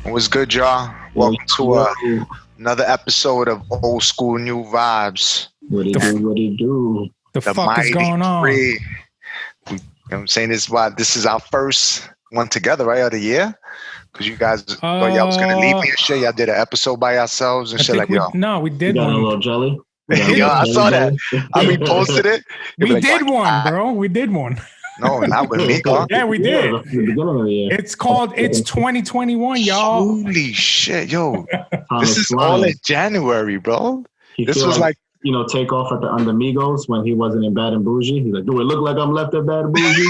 What's good, y'all? Welcome to another episode of Old School New Vibes. What it do? What it do? The fuck is going on? You know what I'm saying? This is our first one together, right, of the year? Because you guys thought y'all was gonna leave me and shit. Y'all did an episode by yourselves and shit like yo. No, we did got one. a little jelly. Yo, I saw that. I reposted it. We did one, bro. We did one. No, not with me, God. Yeah, we did. Yeah, the beginning of the year. It's called It's 2021, y'all. Holy shit, yo! This is all in January, bro. This was like take off at the Undermigos when he wasn't in Bad and Bougie. He's like, do it look like I'm left at Bad and Bougie?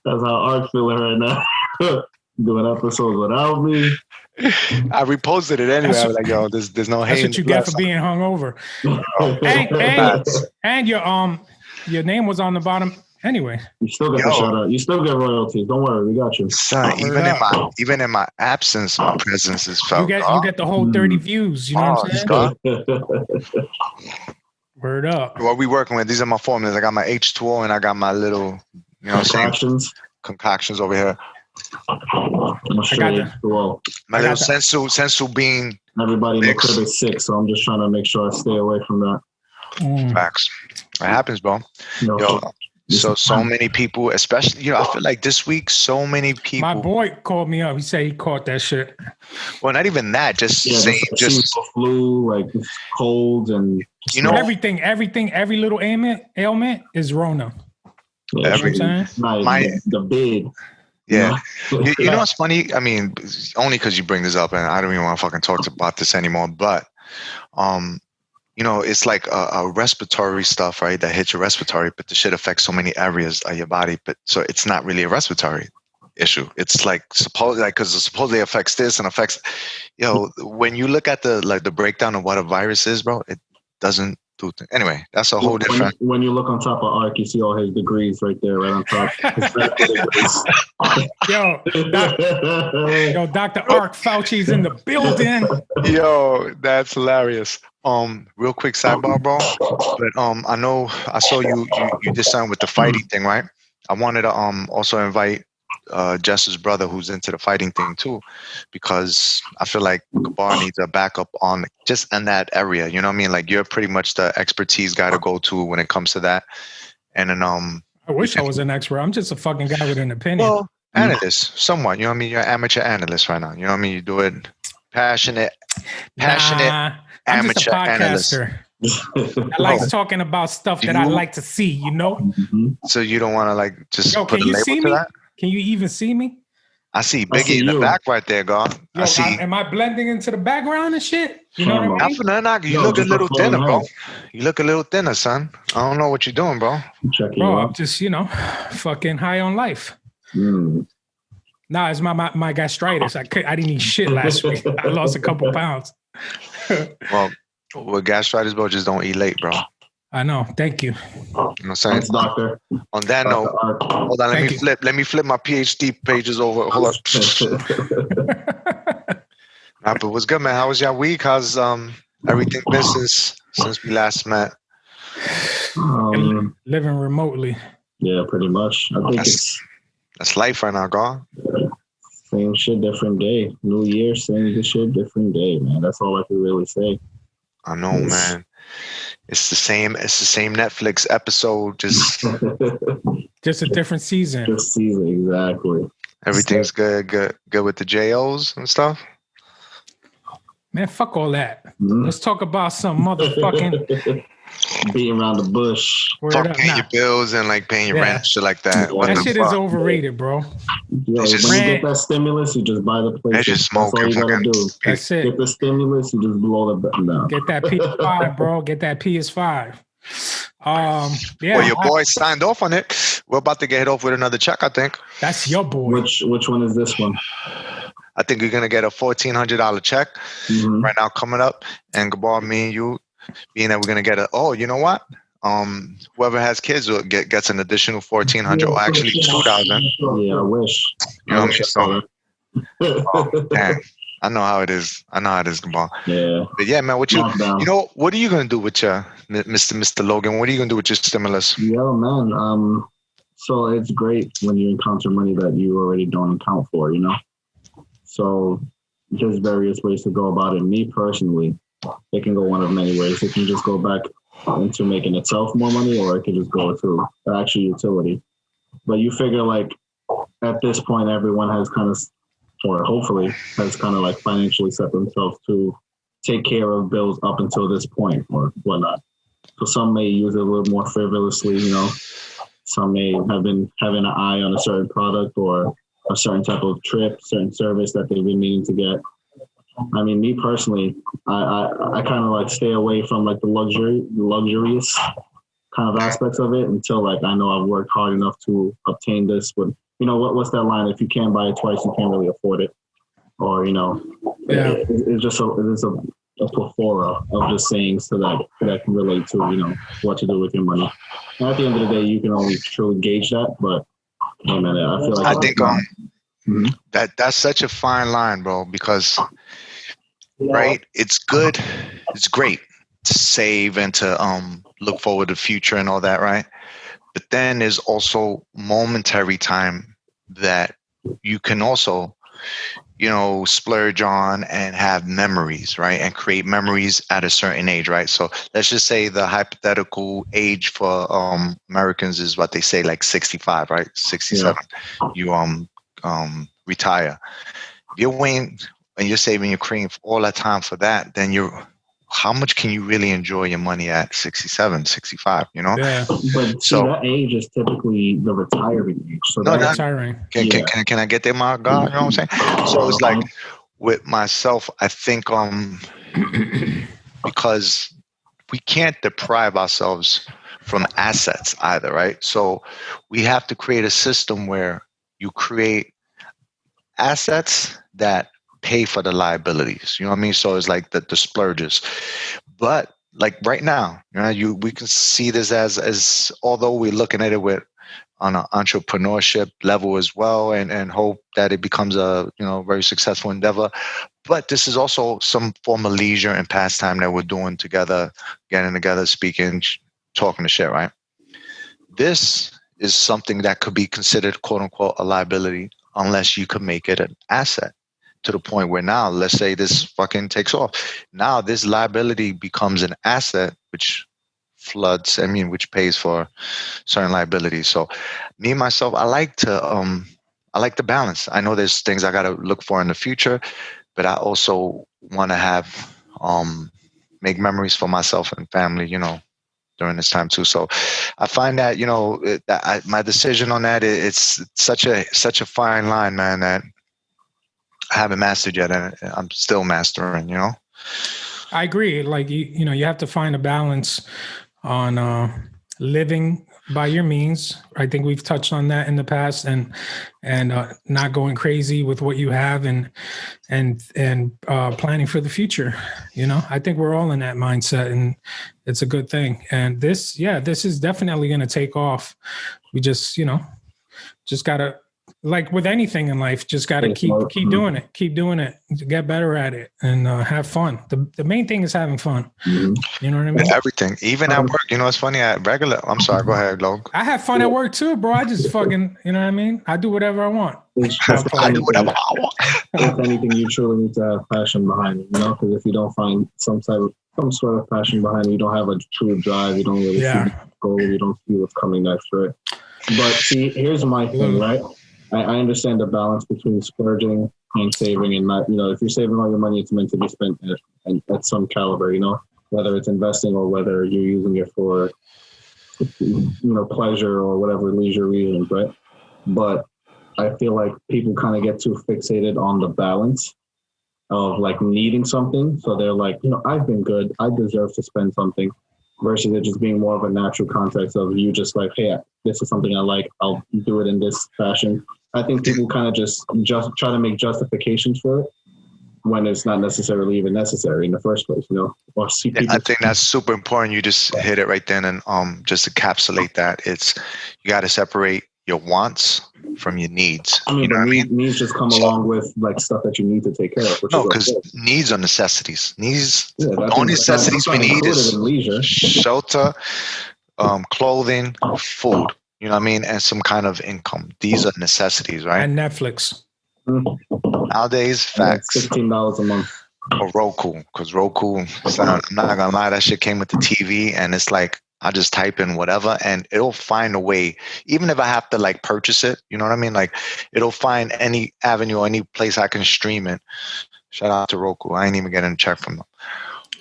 That's how Art's feeling right now. Doing episodes without me. I reposted it anyway. I was like, yo, there's no hate. That's what you get for being hungover. and your name was on the bottom anyway. You still get the shout out. You still get royalties. Don't worry, we got you. Son, even in my absence, my presence is felt. You get the whole 30 views. You know what I'm saying? Word up. What we working with? These are my formulas. I got my H2O and I got my little, concoctions over here. My little sensu bean. Everybody in the crib is sick, so I'm just trying to make sure I stay away from that. Facts. It happens, bro. So many people, especially, I feel like this week, so many people. My boy called me up. He said he caught that shit. Well, not even that. Just flu, like colds and everything, every little ailment is Rona. Yeah, the big. Yeah. You know what's funny? I mean, only because you bring this up, and I don't even want to fucking talk about this anymore. But, it's like a respiratory stuff, right? That hits your respiratory, but the shit affects so many areas of your body. But so it's not really a respiratory issue. It's like because it supposedly affects this and affects, when you look at the breakdown of what a virus is, bro, it doesn't do things. Anyway, that's a whole different. When you look on top of Ark, you see all his degrees right there, right on top. Yo, Dr. Ark Fauci's in the building. Yo, that's hilarious. Real quick sidebar, bro. But I know I saw you did something with the fighting thing, right? I wanted to also invite Jess's brother, who's into the fighting thing too, because I feel like Gabar needs a backup on just in that area. You know what I mean? Like you're pretty much the expertise guy to go to when it comes to that. And then I wish I was an expert. I'm just a fucking guy with an opinion. Well, analyst, somewhat. You know what I mean? You're an amateur analyst right now. You know what I mean? You do it passionate. I'm just a podcaster. I like talking about stuff that I like to see, So you don't want to just put a label to that? Can you even see me? I see Biggie in the back right there, God. Am I blending into the background and shit? You know what I mean? You look a little thinner, bro. You look a little thinner, son. I don't know what you're doing, bro. Bro, I'm just, fucking high on life. Nah, it's my gastritis. I didn't eat shit last week. I lost a couple pounds. Well, with gastritis, bro, just don't eat late, bro. I know. Thank you. You know what I'm saying? Thanks, doctor. On that note, hold on. Let me flip my PhD pages over. Hold up. But what's good, man? How was your week? How's everything been since we last met? Living remotely. Yeah, pretty much. I think that's life right now, God. Same shit, different day. New year, same shit, different day, man. That's all I can really say. I know, man. It's the same Netflix episode, just a different season. Just season, exactly. Everything's good with the JOs and stuff. Man, fuck all that. Let's talk about some motherfucking beating around the bush. Fuck paying your bills and paying your rent, shit like that. That shit is overrated, bro. Yo, when you get that stimulus, you just buy the place. That's all you gotta do. That's it. Get the stimulus, you just blow the button down. Get that PS5, bro. Get that PS5. Well, your boy signed off on it. We're about to get hit off with another check, I think. That's your boy. Which one is this one? I think we're gonna get a $1,400 check right now coming up, and Gabar, me and you, being that we're gonna get you know what? Whoever has kids will gets an additional $1,400, or actually $2,000. Yeah, I wish. You know what I mean? Damn. I know how it is. Gabar. Yeah. But yeah, man, what are you gonna do with your Mr. Logan? What are you gonna do with your stimulus? Yeah, man. So it's great when you encounter money that you already don't account for, So there's various ways to go about it. Me personally, it can go one of many ways. It can just go back into making itself more money, or it can just go to actual utility. But you figure like at this point, everyone has kind of, or hopefully has kind of like financially set themselves to take care of bills up until this point or whatnot. So some may use it a little more frivolously, you know. Some may have been having an eye on a certain product or a certain type of trip, certain service that they've been meaning to get. I mean, me personally, I kind of like stay away from like the luxurious kind of aspects of it until like I know I've worked hard enough to obtain this. But you know what's that line? If you can't buy it twice, you can't really afford it. Or you know, it's just a plethora of just sayings to that can relate to you know what to do with your money. And at the end of the day, you can only truly gauge that. But hey, man, I feel like I think that's such a fine line, bro, because right, it's good, it's great to save and to look forward to the future and all that, right? But then there's also momentary time that you can also, you know, splurge on and have memories, right? And create memories at a certain age, right? So let's just say the hypothetical age for Americans is what they say, like 65, right? 67. Yeah. You retire. If you're waiting and you're saving your cream for all that time for that, then how much can you really enjoy your money at 67, 65, you know? Yeah, but so that age is typically the retirement age. So no, that's retiring. Can I get there, my God? You know what I'm saying? So it's like with myself, I think because we can't deprive ourselves from assets either, right? So we have to create a system where you create assets that pay for the liabilities. You know what I mean? So it's like the splurges. But like right now, you know, we can see this as although we're looking at it on an entrepreneurship level as well, and hope that it becomes a very successful endeavor. But this is also some form of leisure and pastime that we're doing together, getting together, speaking, talking to shit, right? This is something that could be considered quote unquote a liability unless you could make it an asset. To the point where now, let's say this fucking takes off. Now this liability becomes an asset, which which pays for certain liabilities. So me, myself, I like the balance. I know there's things I got to look for in the future, but I also want to have, make memories for myself and family, you know, during this time too. So I find that, you know, my decision on that, it's such a fine line, man, that I haven't mastered yet, and I'm still mastering, you know? I agree. Like, you know, you have to find a balance on living by your means. I think we've touched on that in the past, and not going crazy with what you have, and planning for the future. You know, I think we're all in that mindset, and it's a good thing. And this is definitely going to take off. We just gotta, like with anything in life, just got to keep doing it, get better at it, and have fun. The main thing is having fun. You know what I mean? Everything, even at work. You know, it's funny I'm sorry, go ahead, Log. I have fun at work too, bro. I just fucking, you know what I mean? I do whatever I want. I do whatever I want. If anything, you truly need to have passion behind it, you know? Because if you don't find some sort of passion behind it, you don't have a true drive, you don't really see the goal, you don't see what's coming next, right? But see, here's my thing, right? I understand the balance between splurging and saving, and not, you know, if you're saving all your money, it's meant to be spent at some caliber, you know, whether it's investing or whether you're using it for, you know, pleasure or whatever leisure reasons, right? But I feel like people kind of get too fixated on the balance of like needing something. So they're like, you know, I've been good, I deserve to spend something, versus it just being more of a natural context of you just like, hey, this is something I like, I'll do it in this fashion. I think people kind of just try to make justifications for it when it's not necessarily even necessary in the first place, you know? Or see people. I think that's super important. You just hit it right then, and just encapsulate that. It's, you got to separate your wants from your needs. I mean, you know what I mean? Needs just come along with like stuff that you need to take care of. No, because needs are necessities. The only necessities we need is shelter, clothing, food. You know what I mean? And some kind of income. These are necessities, right? And Netflix. Nowadays, And it's facts. $16 a month. Or Roku, because Roku, son, I'm not gonna lie, that shit came with the TV, and it's like I just type in whatever, and it'll find a way. Even if I have to like purchase it, you know what I mean? Like, it'll find any avenue, any place I can stream it. Shout out to Roku. I ain't even getting a check from them.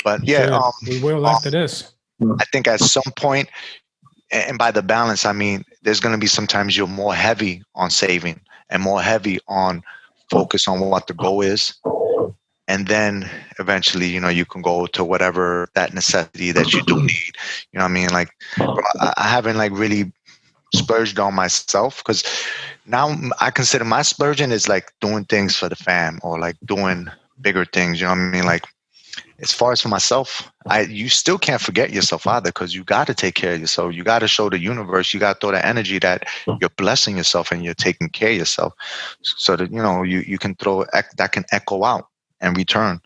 But yeah, we will after this. I think at some point, and by the balance, I mean there's gonna be sometimes you're more heavy on saving and more heavy on focus on what the goal is. And then eventually, you know, you can go to whatever that necessity that you do need. You know what I mean? Like, bro, I haven't like really splurged on myself, because now I consider my splurging is like doing things for the fam or like doing bigger things. You know what I mean? Like, as far as for myself, you still can't forget yourself either, because you got to take care of yourself. You got to show the universe, you got to throw the energy that you're blessing yourself and you're taking care of yourself, so that, you know, you can throw that can echo out and return.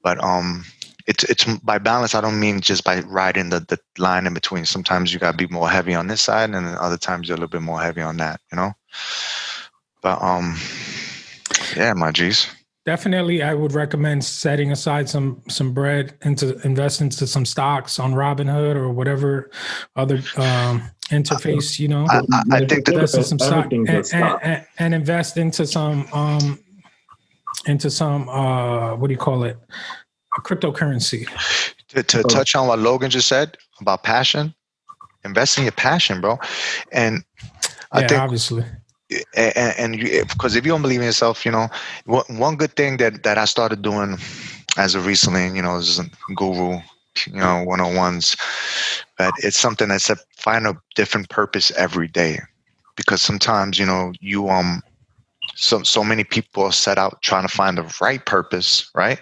But it's by balance. I don't mean just by riding the line in between. Sometimes you gotta be more heavy on this side, and then other times you're a little bit more heavy on that, you know. But yeah, my G's. Definitely, I would recommend setting aside some bread into invest into some stocks on Robinhood or whatever other interface, you know. I think that invest in some stock and invest into some what do you call it? A cryptocurrency. To touch on what Logan just said about passion, invest in your passion, bro. And I think obviously. And because if you don't believe in yourself, you know, one good thing that I started doing as of recently, you know, is guru, you know, 101s, but it's something that said find a different purpose every day, because sometimes, you know, you so many people set out trying to find the right purpose, right,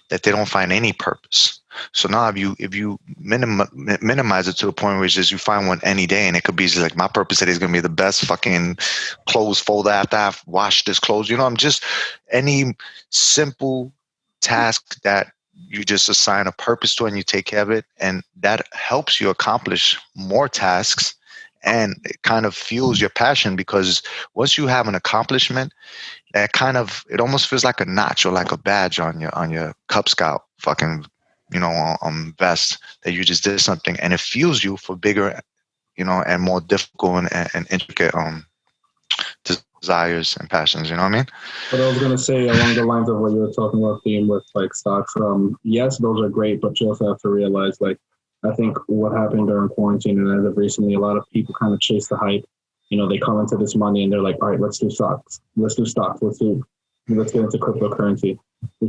that they don't find any purpose. So now if you minimize it to the point where it's just you find one any day, and it could be just like, my purpose today is going to be the best fucking clothes folder after I've washed this clothes. You know, I'm just any simple task that you just assign a purpose to and you take care of it, and that helps you accomplish more tasks. And it kind of fuels your passion, because once you have an accomplishment, that kind of, it almost feels like a notch or like a badge on your Cub Scout fucking, you know, vest, that you just did something, and it fuels you for bigger, you know, and more difficult and intricate desires and passions. You know what I mean? But I was gonna say, along the lines of what you were talking about, theme with like stocks. Yes, those are great, but you also have to realize, like, I think what happened during quarantine and as of recently, a lot of people kind of chase the hype. You know, they come into this money and they're like, all right, let's do stocks. Let's get into cryptocurrency.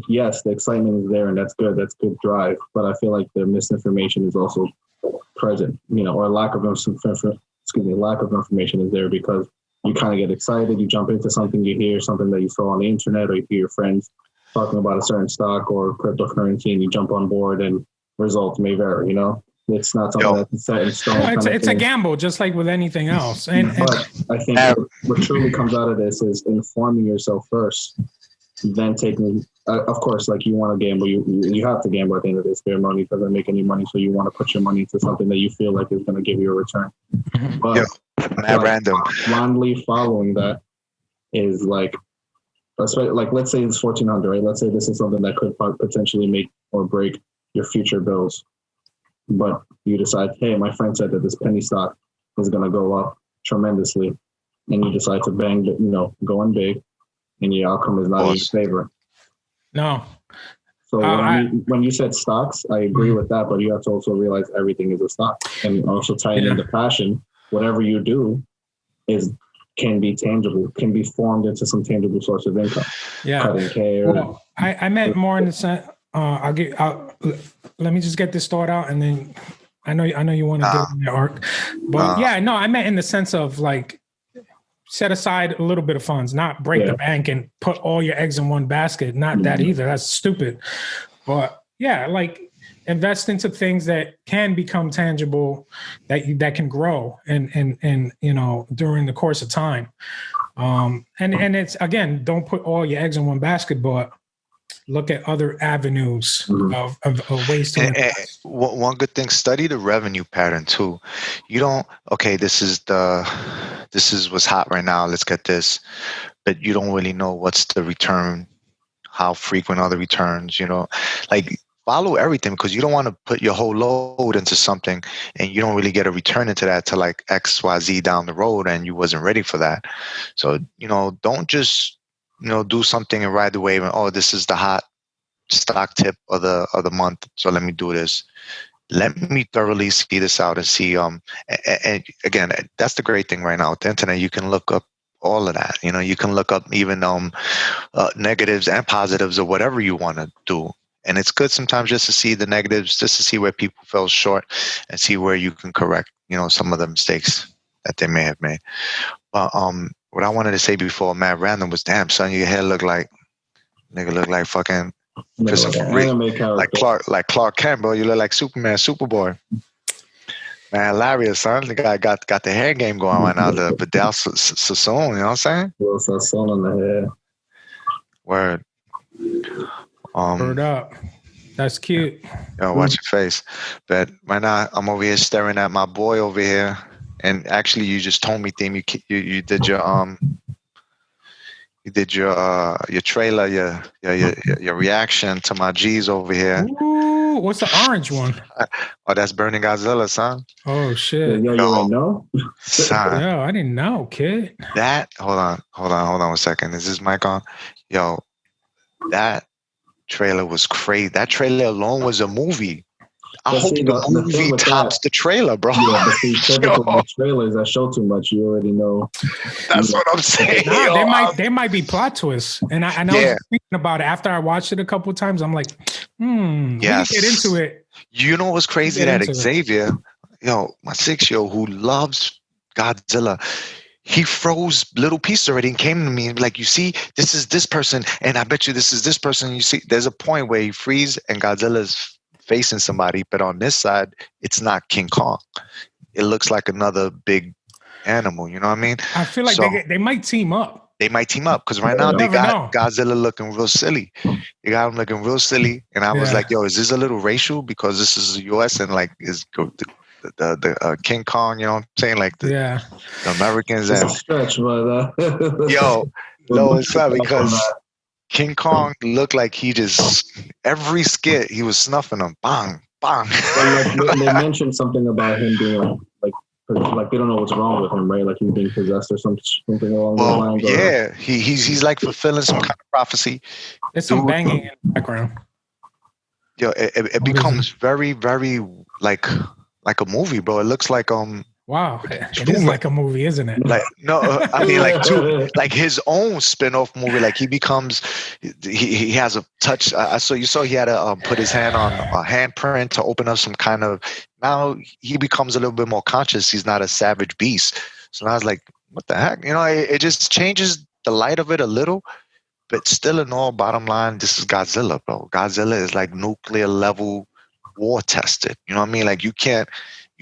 Yes, the excitement is there, and that's good. That's good drive. But I feel like the misinformation is also present, you know, or lack of information is there, because you kind of get excited. You jump into something, you hear something that you saw on the internet, or you hear your friends talking about a certain stock or cryptocurrency, and you jump on board, and results may vary, you know? It's not something that's set in stone. No, it's a gamble, just like with anything else. But I think what truly comes out of this is informing yourself first, then taking, of course, like, you want to gamble, you have to gamble at the end of this. Spare money doesn't make any money, so you want to put your money into something that you feel like is going to give you a return. But random. Blindly following that is like let's say it's 1,400, right? Let's say this is something that could potentially make or break your future bills. But you decide, hey, my friend said that this penny stock is going to go up tremendously. And you decide to go in big, and your outcome is not in your favor. No. So when you said stocks, I agree with that, but you have to also realize everything is a stock, and also tying in the passion. Whatever you do can be tangible, can be formed into some tangible source of income. Yeah. Cutting hair. Well, I meant more in the sense. Let me just get this thought out, and then I know you want to get in the arc, but I meant in the sense of, like, set aside a little bit of funds, not break the bank and put all your eggs in one basket. Not that either. That's stupid. But like, invest into things that can become tangible, that can grow and during the course of time. And it's, again, don't put all your eggs in one basket, but look at other avenues of ways to invest. One good thing, study the revenue pattern too. You don't, okay, this is what's hot right now, let's get this. but you don't really know what's the return, how frequent are the returns, like follow everything, because you don't want to put your whole load into something and you don't really get a return into that to like XYZ down the road and you wasn't ready for that. So, don't just, do something and ride the wave and, oh, this is the hot stock tip of the month, so let me do this. Let me thoroughly see this out and see, and again, that's the great thing right now with the internet. You can look up all of that. You can look up even negatives and positives or whatever you want to do. And it's good sometimes just to see the negatives, just to see where people fell short and see where you can correct, some of the mistakes that they may have made. But what I wanted to say before Matt Random was, damn, son, your hair look like fucking like Clark Kent, bro. You look like Superman, Superboy. Man, hilarious, son. The guy got the hair game going right now. The Vidal Sassoon, you know what I'm saying? Sassoon on the hair. Word. Word up. That's cute. Watch your face. But right now, I'm over here staring at my boy over here. And actually, you just told me, Theme, you did your trailer, your reaction to my G's over here. Ooh, what's the orange one? Oh, that's Burning Godzilla, son. Oh shit! Yeah, you already know. Son. Yo, I didn't know, kid. That hold on 1 second. Is this mic on? Yo, that trailer was crazy. That trailer alone was a movie. I hope the movie tops the trailer, bro. Yeah, but see, typically with trailers that show too much, you already know. That's what I'm saying. Nah, they might be plot twists, and I was thinking about it after I watched it a couple of times. I'm like, we can get into it. You know what's crazy? That Xavier, my 6-year-old who loves Godzilla, he froze little pieces already and came to me and be like, you see, this is this person, and I bet you this is this person. You see, there's a point where he freezes and Godzilla's facing somebody, but on this side, it's not King Kong. It looks like another big animal. You know what I mean? I feel like they might team up. They might team up because right now they got Godzilla looking real silly. They got him looking real silly, and I was like, "Yo, is this a little racial because this is the U.S. and like is the King Kong?" You know what I'm saying? Like the Americans and stretch, but yo, no, it's not because King Kong looked like he just every skit he was snuffing them, bang, bang. They mentioned something about him being like they don't know what's wrong with him, right? Like he's being possessed or something along those lines. Yeah, he's like fulfilling some kind of prophecy. There's some banging in the background. Yo, it becomes very, very like a movie, bro. It looks like wow, it is like a movie, isn't it? Like no, I mean like his own spin-off movie. Like he becomes, he has a touch. You saw he had to put his hand on a handprint to open up some kind of. Now he becomes a little bit more conscious. He's not a savage beast. So now I was like, what the heck? It just changes the light of it a little, but still in all, bottom line, this is Godzilla, bro. Godzilla is like nuclear level war tested. You know what I mean? Like you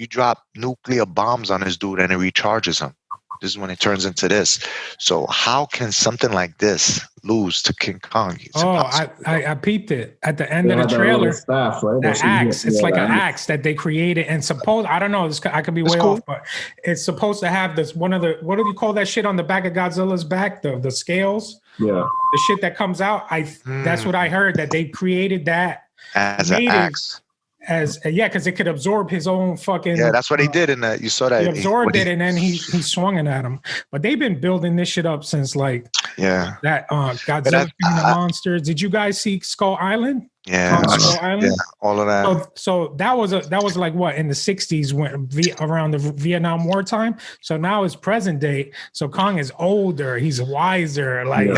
drop nuclear bombs on this dude and it recharges him. This is when it turns into this. So how can something like this lose to King Kong? I peeped it at the end of the trailer. Staff, right? The axe. It's like an axe that they created and I don't know. I could be way off, but it's supposed to have this what do you call that shit on the back of Godzilla's back? The scales. Yeah. The shit that comes out. That's what I heard, that they created that as an axe. Because it could absorb his own fucking. Yeah, that's what he did in that. You saw that. He absorbed it, and then he swung it at him. But they've been building this shit up since that Godzilla King of Monsters. Did you guys see Skull Island? Yeah, Skull Island? Yeah, all of that. So that was like what in the 60s around the Vietnam War time. So now it's present day. So Kong is older. He's wiser. Like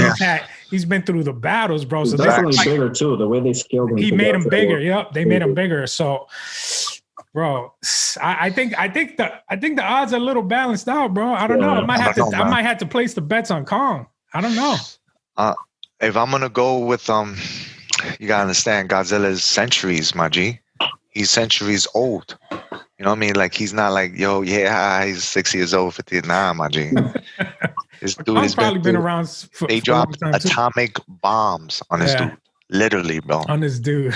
he's been through the battles, bro. He's so definitely bigger too. The way they scaled him. He made him bigger. Yep, they made him bigger. So, bro, I think the odds are a little balanced out, bro. I don't know. I might have to place the bets on Kong. I don't know. If I'm gonna go with you gotta understand, Godzilla is centuries, my G. He's centuries old. You know what I mean? Like he's not like, he's 6 years old, 50. Nah, my G. This dude has probably been around. They dropped atomic bombs on this dude. Literally, bro. On this dude.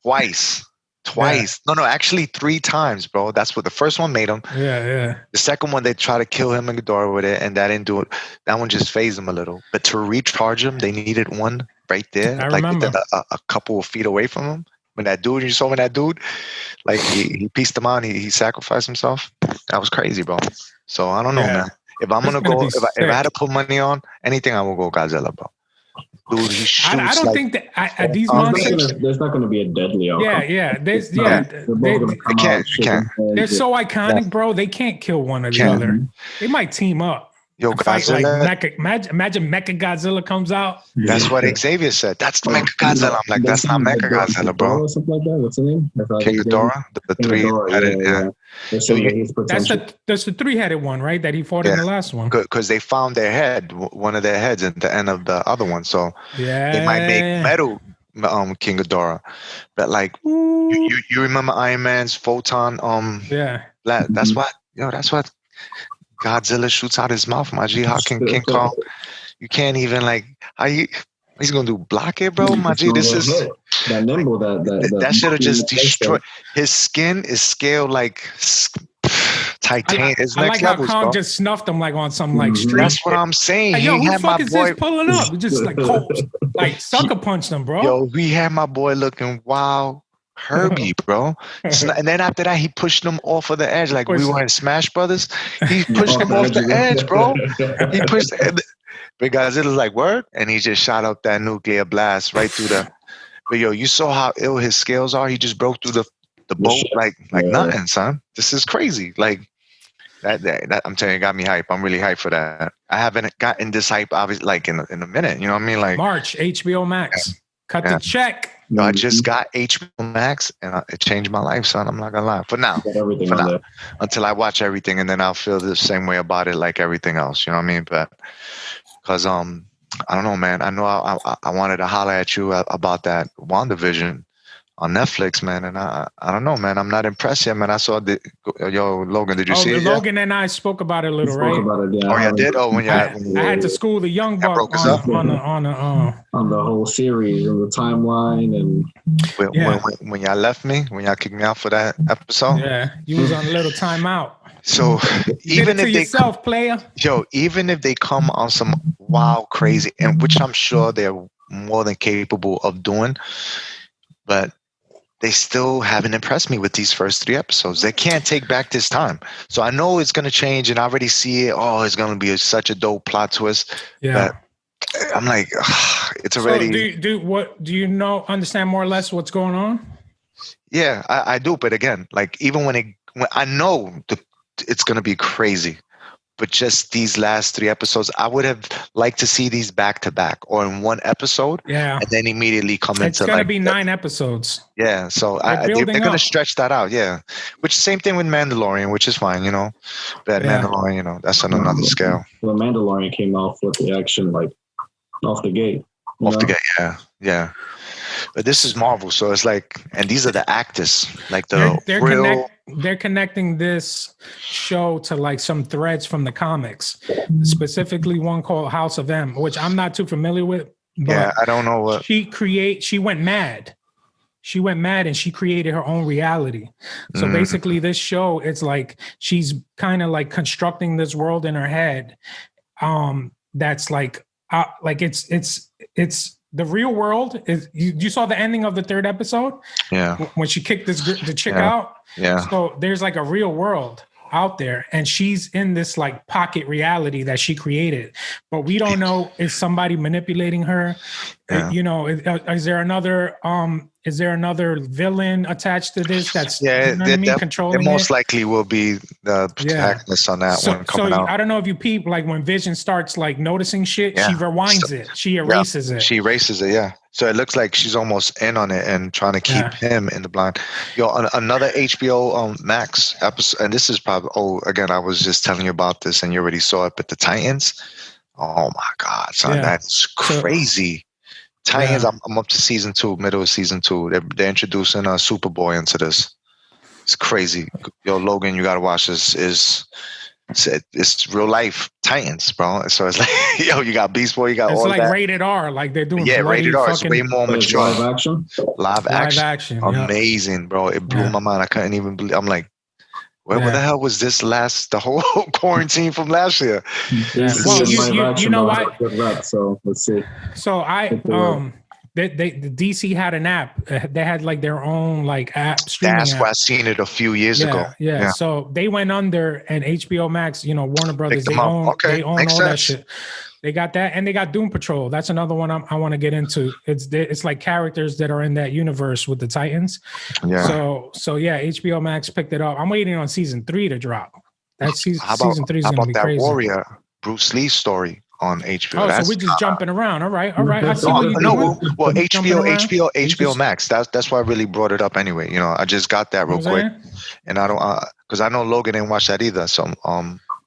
Twice. twice. No, actually 3 times, bro. That's what the first one made him. Yeah. The second one, they try to kill him and Ghidorah with it, and that didn't do it. That one just phased him a little. But to recharge him, they needed one right there, I like remember. within a couple of feet away from him. When that dude, like he pieced him out, and he sacrificed himself. That was crazy, bro. So I don't know, man. If I'm It's gonna gonna go, be if I had to sick. put money on anything, I will go Godzilla, bro. Dude, he shoots. I don't like, think that these There's not monsters. gonna- there's not going to be a deadly outcome. Yeah. They're both going to come can't- out shaking They're hands. so iconic, bro. They can't kill one or the Can't. other. They might team up. Yo, Fight like Godzilla. Mecha. Imagine Mecha Godzilla comes out. That's what Xavier said. That's Mecha Godzilla. I'm like, that's not Mecha Godzilla, bro. Or something like that. What's the name? King Ghidorah, the King three. Ghidorah, yeah. They're saying that he's That's potential. the 3-headed one, right? That he fought in the last one. Because they found their head, one of their heads at the end of the other one. So Yeah, they might make metal King Ghidorah. But like, you remember Iron Man's photon? Yeah. That's what Godzilla shoots out his mouth. My G, how can King Kong? You can't even like how you. He's gonna do block it, bro. My G, this is that nimble. That should have just destroyed. His skin is scaled like titanium. It's I next like levels, how Kong bro. just snuffed him like on some like street. That's what I'm saying. Hey, yo, he who the had fuck my is boy, this pulling up? Just like cold, like sucker punched him, bro. Yo, he had my boy looking wow. Herbie, bro. And then after that, he pushed him off of the edge like we were in Smash Brothers. He pushed him off the edge, bro. He pushed. Big Godzilla's like, word? And he just shot up that nuclear blast right through the. But yo, you saw how ill his scales are. He just broke through the boat like nothing, son. This is crazy. Like that I'm telling you, it got me hype. I'm really hyped for that. I haven't gotten this hype obviously like in a minute. You know what I mean? Like March, HBO Max. Cut the check. Yo, I just got HBO Max and it changed my life, son. I'm not gonna lie. For now, until I watch everything, and then I'll feel the same way about it like everything else. You know what I mean? But because I don't know, man. I know I wanted to holler at you about that WandaVision on Netflix, man. And I don't know, man. I'm not impressed yet, man. I saw Logan. Did you see it? Logan and I spoke about it a little, right? Oh, yeah, I did. Oh, when I had to school the young buck on the whole series and the timeline and when y'all left me, when y'all kicked me out for that episode. Yeah, you was on a little timeout. So even if yourself, player. Yo, even if they come on some wild, crazy, and which I'm sure they're more than capable of doing, but they still haven't impressed me with these first 3 episodes. They can't take back this time. So I know it's going to change, and I already see it. Oh, it's going to be such a dope plot twist. Yeah. But I'm like, it's already. So do you know, understand more or less what's going on? Yeah, I do. But again, like even when I know it's going to be crazy. But just these last 3 episodes, I would have liked to see these back to back or in one episode. Yeah. And then immediately come into it's going to be 9 episodes. Yeah. So they're going to stretch that out. Yeah. Which same thing with Mandalorian, which is fine, you know. But Mandalorian, you know, that's on another scale. Well, Mandalorian came off with the action like off the gate. The gate, yeah. Yeah. But this is Marvel, so it's like, and these are the actors, like they're connecting this show to like some threads from the comics, specifically one called House of M, which I'm not too familiar with. But yeah, I don't know what she went mad. She went mad and she created her own reality. So basically, this show, it's like she's kind of like constructing this world in her head. That's like it's. The real world is you saw the ending of the 3rd episode? Yeah. When she kicked the chick out? Yeah. So there's like a real world out there and she's in this like pocket reality that she created. But we don't know, is somebody manipulating her? Yeah. You know, is there another villain attached to this that's controlling it? Most likely will be the protagonist on that one coming out. I don't know if you peep, like when Vision starts like noticing shit, she rewinds it. She erases it. She erases it, yeah. So it looks like she's almost in on it and trying to keep him in the blind. Yo, another HBO Max episode, and this is probably, again, I was just telling you about this and you already saw it, but the Titans, oh my God, son, that's crazy. Titans, I'm up to season 2, middle of season 2. They're introducing Superboy into this. It's crazy. Yo, Logan, you got to watch this. It's real life. Titans, bro. So it's like, yo, you got Beast Boy, you got It's all like that. rated R. Like they're doing Yeah, bloody rated R. It's fucking way more But it's mature. live action. Live live action. action. Yeah. Amazing, bro. It blew Yeah. my mind. I couldn't even believe. I'm like, where Yeah. the hell was this the whole quarantine from last year? Yeah. Well, you know what? Good rep, so let's see. So the DC had an app. They had like their own like app streaming. That's app. why I seen it a few years ago. Yeah. So they went under, and HBO Max, Warner Brothers, they own all Makes that sense. shit. They got that, and they got Doom Patrol. That's another one I want to get into. It's like characters that are in that universe with the Titans. Yeah. So yeah, HBO Max picked it up. I'm waiting on season 3 to drop. That season 3 is gonna be that crazy. Warrior Bruce Lee story on HBO? Oh, so we're just jumping around. All right. I see what you no, doing. well, HBO Max. That's why I really brought it up anyway. I just got that real quick, and I don't because I know Logan didn't watch that either. So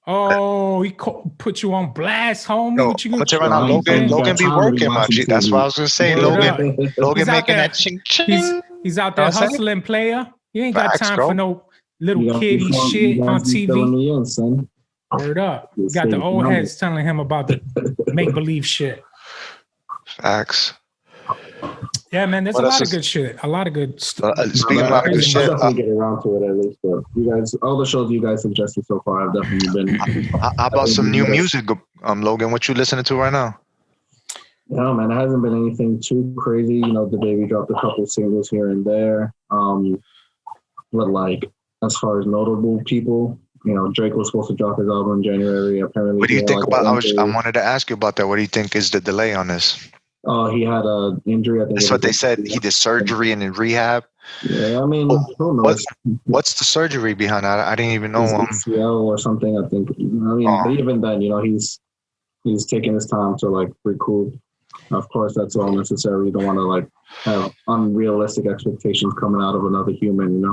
Oh, he put you on blast, homie. No, What you but right now, Logan be working, my G. That's what I was gonna say. Logan making that ching ching. He's out there hustling, player. He ain't got time for no little kiddie shit on TV. Word up. You got the old heads telling him about the make-believe shit. Facts. Yeah, man, there's a lot of good shit. A lot of good stuff. Speaking of a lot of good shit, I'll definitely get around to it at least. But you guys, all the shows you guys suggested so far, I've definitely been. How about some new music, Logan? What you listening to right now? No, man, it hasn't been anything too crazy. The baby dropped a couple singles here and there. But like, as far as notable people, Drake was supposed to drop his album in January. Apparently, what do you think about? I wanted to ask you about that. What do you think is the delay on this? He had an injury. I think that's what they said. He did surgery and in rehab. Yeah, I mean, who knows? What's the surgery behind that? I didn't even know. ACL or something. I think. But even then, he's taking his time to like recoup. Of course, that's all necessary. You don't want to like have unrealistic expectations coming out of another human,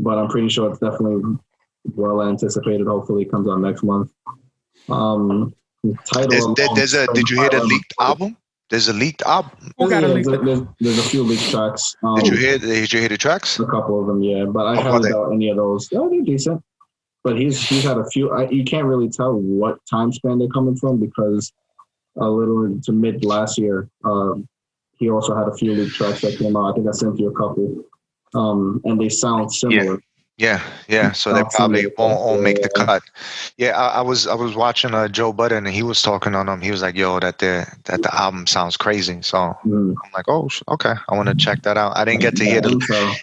But I'm pretty sure it's definitely well anticipated. Hopefully, it comes out next month. Did you hear the leaked album? There's a leaked album. There's a few leaked tracks. Did you hear the tracks? A couple of them, yeah. But I haven't got any of those. Yeah, they're decent. But he's had a few. You can't really tell what time span they're coming from because a little to mid last year, he also had a few leaked tracks that came out. I think I sent you a couple, and they sound similar. Yeah. So they probably won't make the cut. Yeah, I was watching Joe Budden and he was talking on them. He was like, "Yo, that the album sounds crazy." So I'm like, "Oh, okay, I want to check that out." I didn't get to hear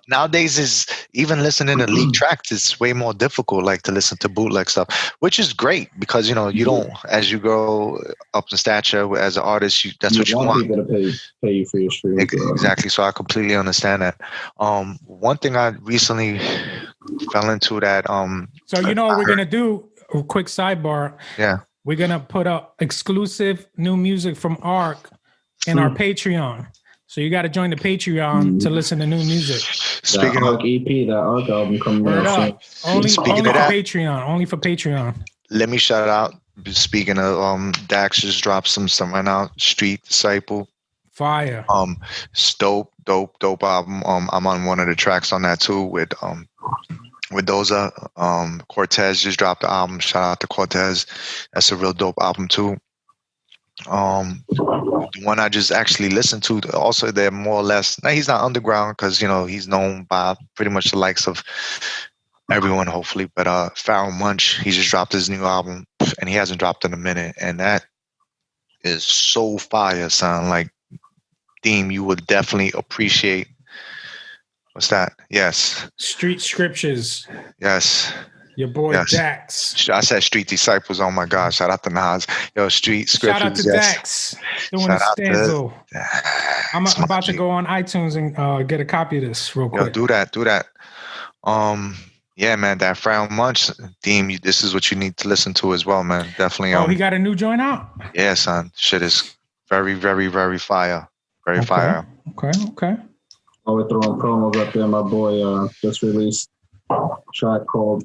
nowadays is even listening to leaked tracks. It's way more difficult, like to listen to bootleg stuff, which is great because you don't as you grow up in stature as an artist. That's what you want. People to pay you for your stream. Exactly. So I completely understand that. One thing I recently fell into that so what we're gonna do, a quick sidebar. Yeah, we're gonna put up exclusive new music from Ark in our Patreon, so you got to join the Patreon to listen to new music. Speaking of EP, that Ark album coming out only for Patreon. Let me shout out, speaking of Dax just dropped some stuff right now. Street Disciple, fire. It's dope album. I'm on one of the tracks on that too with Doza. Cortez just dropped the album. Shout out to Cortez. That's a real dope album too. The one I just actually listened to, also they're more or less, now he's not underground because he's known by pretty much the likes of everyone, hopefully, but Pharoah Monch, he just dropped his new album and he hasn't dropped in a minute, and that is so fire, son. Like, theme you would definitely appreciate. What's that? Yes. Street Scriptures. Yes. Your boy Dax. I said Street Disciples. Oh my God. Shout out to Nas. Yo, Street Scriptures. Shout out to Dax. Doing a stanzo. I'm about to go on iTunes and get a copy of this real quick. Yo, do that. Yeah, man, that Pharoah Monch theme, this is what you need to listen to as well, man. Definitely. He got a new joint out? Yeah, son. Shit is very, very, very fire. Very fire. Okay. We're throwing promos up there. My boy just released a track called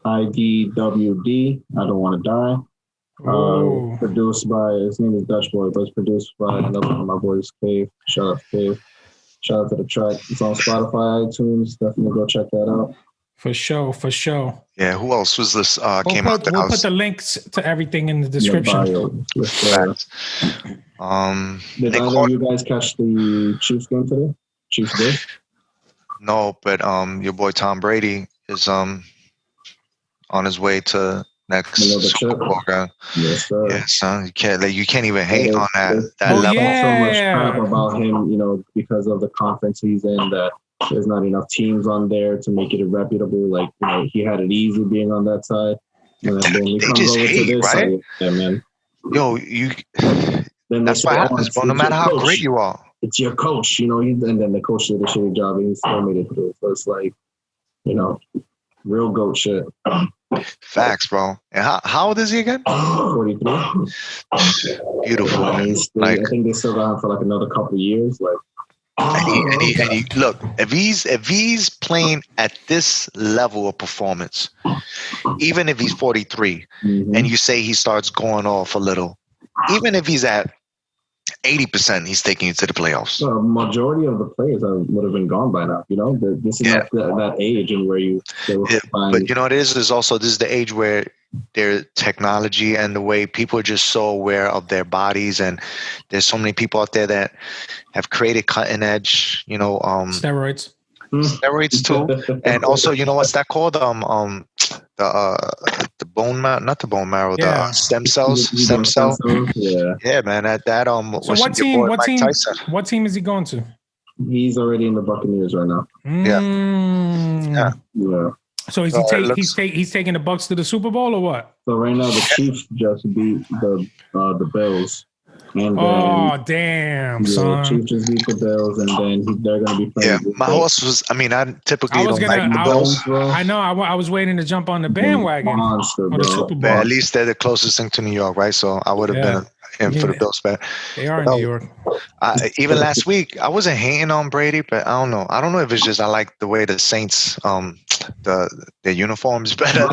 IDWD, I Don't Want to Die. Produced by, his name is Dutch Boy, but it's produced by another one of my boys, Cave. Shout out to Cave. Shout out to the track. It's on Spotify, iTunes. Definitely go check that out. For sure. Yeah, who else was this? Came out the We'll house. put the links to everything in the description. Facts. Did either of you guys catch the Chiefs game today? Chiefs did? No, but your boy Tom Brady is on his way to next Super Bowl guy. Yes, sir. Yeah, son, you can't even hate on that Oh, level. yeah. So much crap about him, because of the conference he's in, that there's not enough teams on there to make it reputable. Like, he had it easy being on that side. And then he comes just over hate, to this right? side. Yeah, man. Yo, Then that's what happens, bro. No matter how great you are. It's your coach, and then the coach did a shitty job and he still made it through. So it's like, real GOAT shit. Facts, bro. And how old is he again? 43. Beautiful. I think they still got him for like another couple of years. Like, and he look, if he's playing at this level of performance, even if he's 43, and you say he starts going off a little, even if he's at 80%, he's taking you to the playoffs. The majority of the players would have been gone by now. This is not that age and where you. But it is also this is the age where their technology and the way people are just so aware of their bodies, and there's so many people out there that have created cutting edge, steroids too, and also what's that called? The bone marrow, not the bone marrow, the stem cells. Yeah, man. So what team is he going to? He's already in the Buccaneers right now. Yeah. So he's taking the Bucs to the Super Bowl or what? So right now the Chiefs just beat the Bills. And damn, son. Chiefs just beat the Bills, and then they're going to be playing. Yeah, my horse was. I mean, I typically don't like the Bills. I know. I was waiting to jump on the bandwagon for the Super Bowl. At least they're the closest thing to New York, right? So I would have been in for the Bills. But they are in New York. Even last week, I wasn't hating on Brady, but I don't know. I don't know if it's just I like the way the Saints, their uniforms better.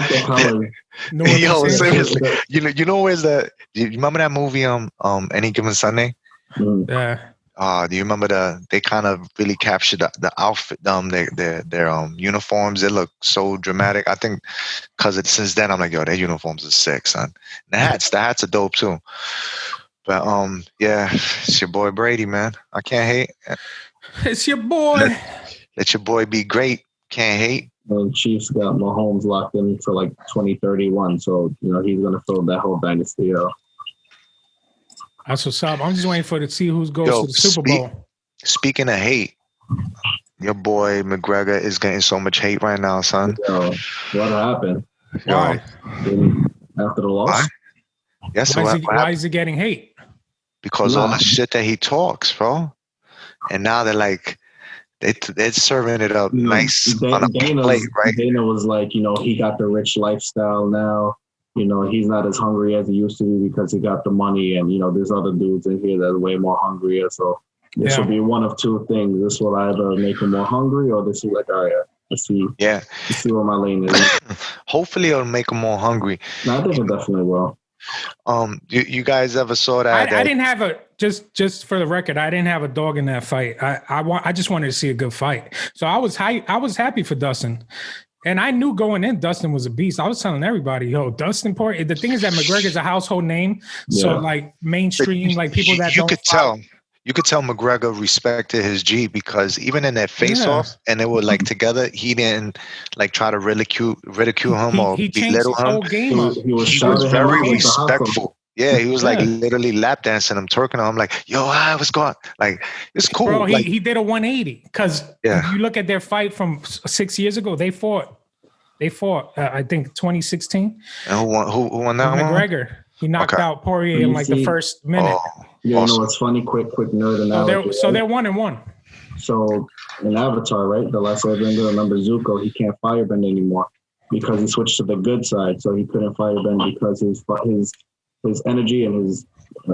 Yo, seriously, you know where's the? You remember that movie Any Given Sunday? Yeah. Do you remember they kind of really captured the outfit, their uniforms? They look so dramatic. I think because since then I'm like, yo, their uniforms are sick, son. And the hats are dope too. But yeah, it's your boy Brady, man. I can't hate. It's your boy. Let your boy be great. Can't hate. And Chiefs got Mahomes locked in for like 2031, so he's gonna fill that whole dynasty out. That's what's up. I'm just waiting to see who goes to the Super Bowl. Speaking of hate, your boy McGregor is getting so much hate right now, son. Yo, what happened? Why? After the loss? Why? Yes. Why is he getting hate? Because all the shit that he talks, bro. And now they're like, they're serving it up nice on a plate, right? Dana was like, he got the rich lifestyle now. He's not as hungry as he used to be because he got the money, and there's other dudes in here that are way more hungrier. So this will be one of two things. This will either make him more hungry, or this is like, all right, let's see where my lane is. Hopefully, it'll make him more hungry. No, I think it definitely will. You guys ever saw that? I didn't have just for the record, I didn't have a dog in that fight. I just wanted to see a good fight. So I was happy for Dustin. And I knew going in, Dustin was a beast. I was telling everybody, yo, Dustin Poirier. The thing is that McGregor's a household name. So like mainstream, like people that you could tell McGregor respected his G, because even in that face-off, and they were like together, he didn't like try to ridicule him or belittle him. Whole game he was very respectful. Yeah, he was like literally lap dancing him, twerking on him, like, yo, what's going on? Like, it's cool. Bro, like, he did a 180 because if you look at their fight from 6 years ago, they fought. I think 2016. And who won that one? McGregor. He knocked out Poirier in like the first minute. Awesome. It's funny. Quick nerd analogy. So they're 1-1. So in Avatar, right, the last Airbender, remember Zuko? He can't firebend anymore because he switched to the good side. So he couldn't firebend because his energy and his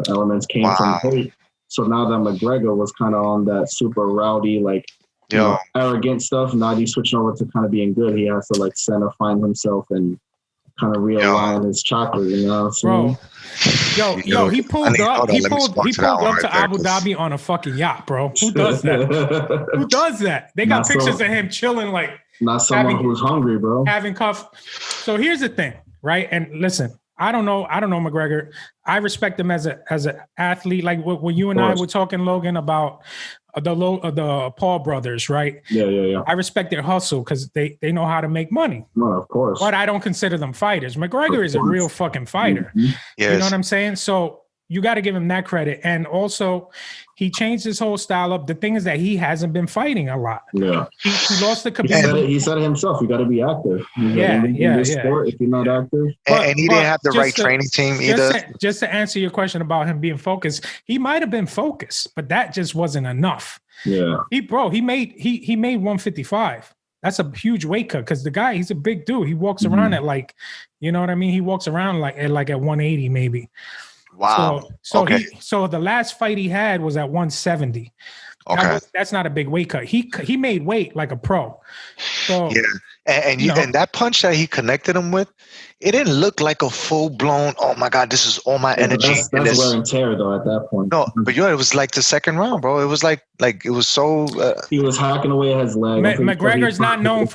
elements came from hate. So now that McGregor was kind of on that super rowdy, like, arrogant stuff, now he's switching over to kind of being good. He has to like find himself and kind of realign his chakras, you know what I'm saying? Yo, he pulled up to Abu Dhabi on a fucking yacht, bro. Who does that? Who does that? They got pictures of him chilling like Not someone who's hungry, bro. Having cuff. So here's the thing, right? And listen, I don't know McGregor. I respect him as an athlete. Like when you and I were talking, Logan, about the Paul brothers, right? Yeah. I respect their hustle because they know how to make money. Well, of course. But I don't consider them fighters. McGregor is a real fucking fighter. Mm-hmm. Yes. You know what I'm saying? So you got to give him that credit. And also, he changed his whole style up. The thing is that he hasn't been fighting a lot. Yeah. He lost the Khabib. He said it himself. You got to be active. In this sport, if you're not active. And he didn't have the right training team either. Just to answer your question about him being focused, he might have been focused, but that just wasn't enough. Yeah. He made 155. That's a huge weight cut because the guy, he's a big dude. He walks around at like, you know what I mean? He walks around like at 180 maybe. Wow. So the last fight he had was at 170. Okay. That's not a big weight cut. He made weight like a pro. So yeah. And that punch that he connected him with, it didn't look like a full blown, oh my God, this is all my energy. That's wear and tear though at that point. No, but it was like the second round, bro. It was like it was so he was hacking away at his leg. McGregor's he's not known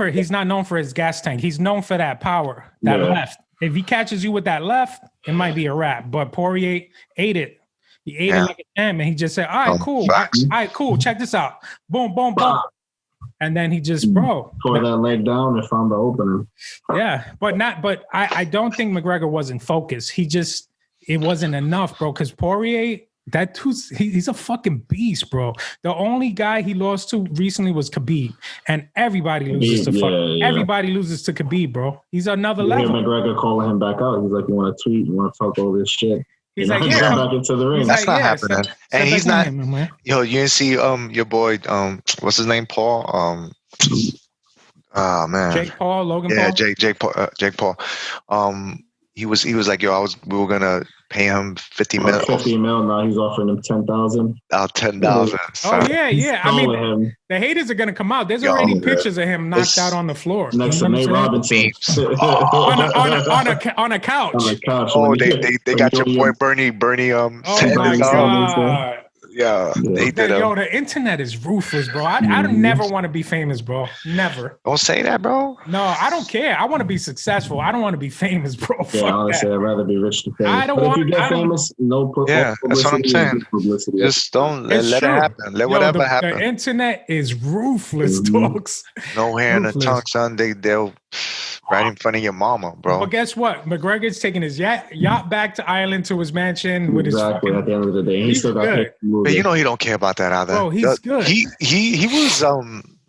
for his gas tank. He's known for that power, that left. If he catches you with that left, it might be a wrap. But Poirier ate it. He ate it like an M, and he just said, all right, cool. All right, cool. Check this out. Boom, boom, boom. And then he just, tore that leg down and found the opener. Yeah, but I don't think McGregor wasn't focused. It wasn't enough, bro, because Poirier, he's a fucking beast, bro. The only guy he lost to recently was Khabib, and everybody loses to everybody loses to Khabib, bro. He's another level. McGregor calling him back out. He's like, you want to tweet? You want to talk all this shit? He's like, back into the ring. That's not happening. And he's not. Yo, you didn't see your boy. What's his name? Paul. Oh man. Jake Paul, Logan Paul. Yeah, Jake Paul. He was like, yo, we were gonna pay him 50 mil. 50 mil. Now he's offering him 10,000. 10,000. Oh yeah. I mean, the haters are gonna come out. There's already pictures of him knocked out on the floor next to Nate Robinson on a couch. On a couch. Oh, they got your boy Bernie. Oh my God. Yeah, they did. Yo, the internet is ruthless, bro. I never want to be famous, bro. Never. Don't say that, bro. No, I don't care. I want to be successful. I don't want to be famous, bro. Yeah, honestly, I'd rather be rich than famous. If you get famous, no publicity. Yeah, that's what I'm saying. Just don't let it happen. Let whatever happen. The internet is ruthless, dogs. No hair in the tongue, son. They'll right in front of your mama, bro. But guess what? McGregor's taking his yacht back to Ireland to his mansion with his at the end of the day. He still got good. But you know he don't care about that either. Bro, he's good. He was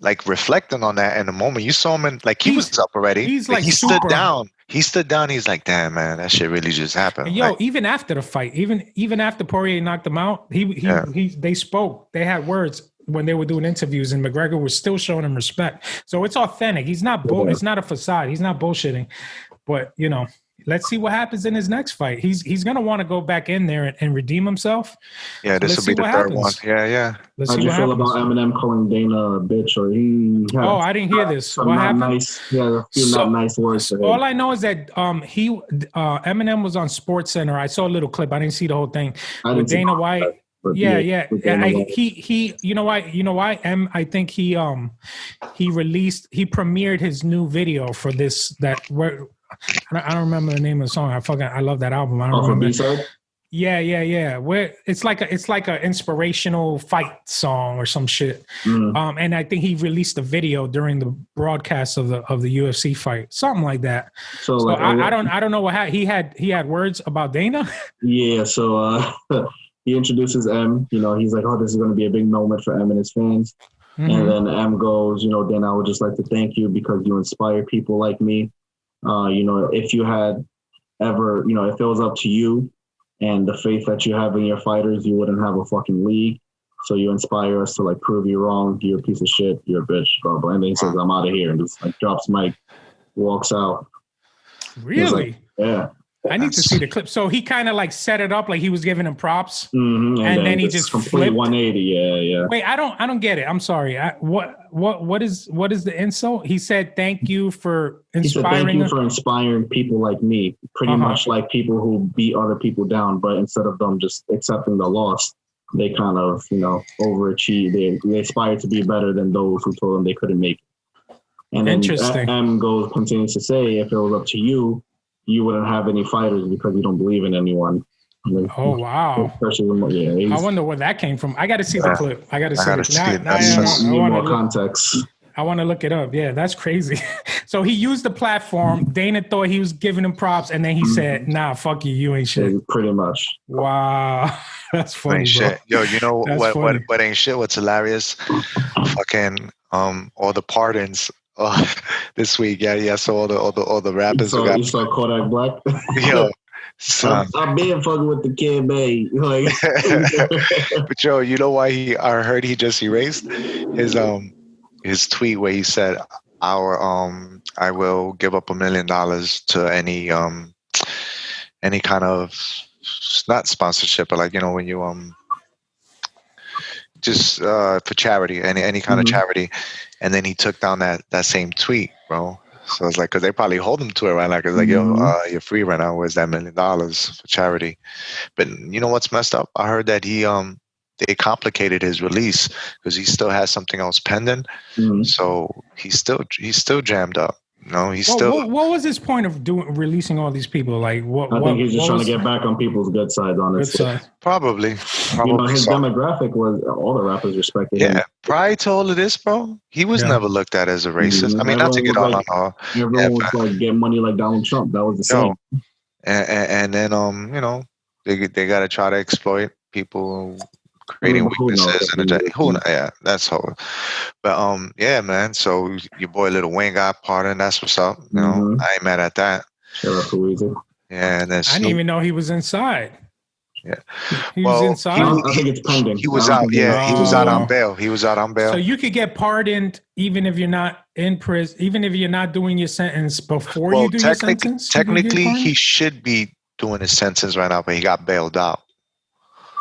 like reflecting on that in the moment. You saw him and he was up already. He's like he stood down. He stood down. He's like, damn, man, that shit really just happened. And even after the fight, even after Poirier knocked him out, they spoke. They had words when they were doing interviews, and McGregor was still showing him respect. So it's authentic. He's not it's not a facade. He's not bullshitting. But let's see what happens in his next fight. He's gonna want to go back in there and redeem himself. Yeah, this will be the third one. Yeah. How do you feel about Eminem calling Dana a bitch? Or I didn't hear this. What happened? A few not nice words. All I know is that Eminem was on Sports Center. I saw a little clip. I didn't see the whole thing with Dana White. Yeah. He you know why? I think he premiered his new video for this I don't remember the name of the song. I love that album. I don't remember. B-side? Yeah. Where it's like an inspirational fight song or some shit. And I think he released a video during the broadcast of the UFC fight, something like that. So I don't know what he had words about Dana. Yeah. So he introduces M. He's like, oh, this is going to be a big moment for M and his fans. Mm-hmm. And then M goes, Dana, I would just like to thank you because you inspire people like me. If you had ever, if it was up to you and the faith that you have in your fighters, you wouldn't have a fucking league. So you inspire us to prove you wrong. You're a piece of shit. You're a bitch. Blah, blah. And then he says, I'm out of here. And just drops mic, walks out. Really? Yeah. I need to see the clip. So he kind of set it up like he was giving him props, and then he just complete flipped. 180. Yeah. Wait, I don't get it. I'm sorry. What is the insult? He said thank you for inspiring. He said thank you for inspiring people like me, pretty much like people who beat other people down, but instead of them just accepting the loss, they kind of overachieve. They aspire to be better than those who told them they couldn't make it. And then Interesting. M continues to say, if it was up to you, you wouldn't have any fighters because you don't believe in anyone. Oh wow! Yeah, I wonder where that came from. I got to see the clip. I got to see it. I want more context. I want to look it up. Yeah, that's crazy. So he used the platform. Dana thought he was giving him props, and then he said, "Nah, fuck you. You ain't shit." Pretty much. Wow, that's funny, ain't bro. Shit. Yo, you know what ain't shit? What's hilarious? Fucking all the pardons. This week, yeah. So all the rappers. You saw Kodak Black. Yo, son. I've been fucking with the kid, babe. Like, but yo, you know why I heard he just erased his tweet where he said, I will give up $1 million to any kind of, not sponsorship, but like, you know, when you just for charity, any kind of charity. And then he took down that same tweet, bro. So it's like, because they probably hold him to it, right? Like, it's like, yo, you're free right now. Where's that $1 million for charity? But you know what's messed up? I heard that they complicated his release because he still has something else pending. So he's still jammed up. No, he's still. What was his point of releasing all these people? Like, what? I think he's just trying to get back on people's good side, honestly. Good side. Probably his demographic was all the rappers respected him. Yeah, prior to all of this, bro, he was never looked at as a racist. I mean, not to get on all. Everyone was like getting money like Donald Trump. That was the same. And then you know, they got to try to exploit people creating weaknesses and that's whole. But yeah, man. So your boy Lil Wayne got pardoned. That's what's up. You know, I ain't mad at that. Shout out to Weezy. Yeah, and then I didn't even know he was inside. Yeah, he was inside. I think it's pending. He was out. Yeah, he was out on bail. He was out on bail. So you could get pardoned even if you're not in prison, even if you're not doing your sentence before you do your sentence. Technically, he should be doing his sentence right now, but he got bailed out.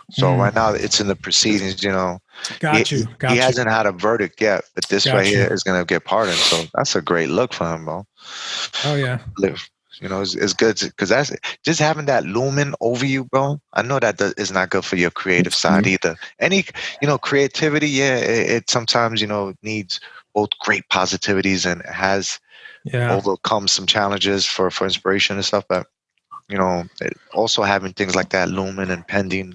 So right now it's in the proceedings, you know. He hasn't had a verdict yet, but this right here is going to get pardoned. So that's a great look for him, bro. Oh, yeah. You know, it's good because that's just having that looming over you, bro. I know that is not good for your creative side either. Any, you know, creativity, it sometimes, you know, needs both great positivities and has overcome some challenges for inspiration and stuff, but you know, also having things like that looming and pending.